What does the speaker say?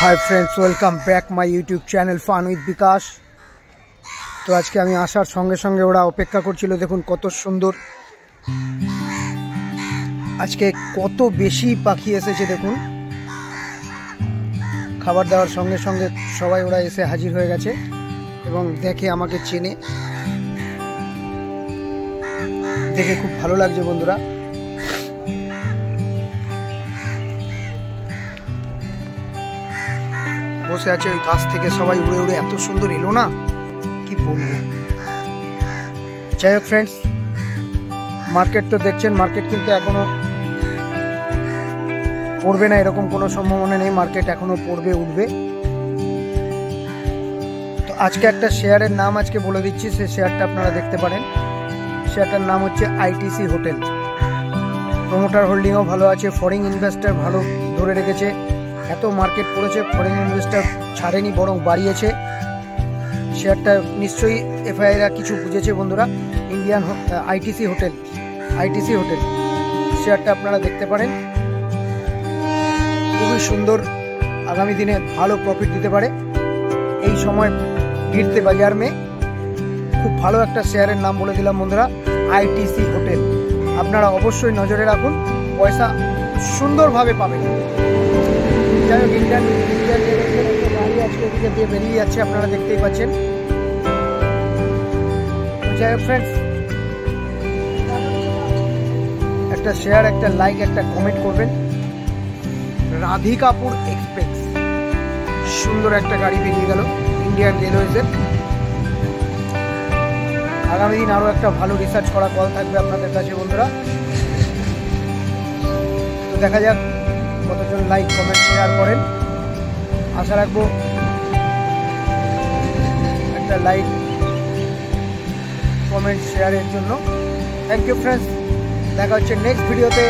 Hi friends, welcome back my YouTube channel फान with विकास। तो आज के आमी आसार संगे संगे ओरा अपेक्षा करछिलो। देखुन कत सुंदर आज के कत बेशी पाखी एसेछे। देखुन खाबार देওয়ার संगे संगे सबाई ओरा एसे हाजिर हये गेछे एबं देखे आमाके चेने, देखे खूब भालो लागछे बंधुरा। বসে আছে ওই গাছ থেকে সবাই উড়ে উড়ে এত সুন্দর এলো না, কি বলবো। যাই হোক ফ্রেন্ডস, মার্কেট তো দেখছেন, মার্কেট কিন্তু এখনো পড়বে না এরকম কোনো সম্ভাবনা নেই। মার্কেট এখনো পড়বে, উঠবে। তো আজকে একটা শেয়ারের নাম আজকে বলে দিচ্ছি, সেই শেয়ারটা আপনারা দেখতে পারেন। শেয়ারটার নাম হচ্ছে আইটিসি হোটেল। প্রমোটার হোল্ডিংও ভালো আছে, ফরেন ইনভেস্টর ভালো ধরে রেখেছে। এত মার্কেট পড়েছে, ফরেন ইনভেস্টর ছাড়েনি বরং বাড়িয়েছে। শেয়ারটা নিশ্চয়ই এফআইআইরা কিছু বুঝেছে বন্ধুরা। ইন্ডিয়ান আইটিসি হোটেল শেয়ারটা আপনারা দেখতে পারেন, খুবই সুন্দর। আগামী দিনে ভালো প্রফিট দিতে পারে। এই সময় গিরতে বাজার মে খুব ভালো একটা শেয়ারের নাম বলে দিলাম বন্ধুরা, আইটিসি হোটেল। আপনারা অবশ্যই নজরে রাখুন, পয়সা সুন্দরভাবে পাবেন। যাই হোক, ইন্ডিয়ান গাড়ি আজকে এদিকে দিয়ে বেরিয়ে যাচ্ছে, আপনারা দেখতেই পাচ্ছেন। যাই হোক ফ্রেন্ডস, একটা শেয়ার, একটা লাইক, একটা কমেন্ট করবেন। রাধিকাপুর এক্সপ্রেস সুন্দর একটা গাড়ি বেরিয়ে গেল ইন্ডিয়ান রেলওয়েজের। আগামী দিন আরও একটা ভালো রিসার্চ করা কল থাকবে আপনাদের কাছে বন্ধুরা। তো দেখা যাক কতজন লাইক কমেন্ট শেয়ার করেন। আশা রাখবো একটা লাইক কমেন্ট শেয়ারের জন্য। থ্যাংক ইউ ফ্রেন্ডস, দেখা হচ্ছে নেক্সট ভিডিওতে।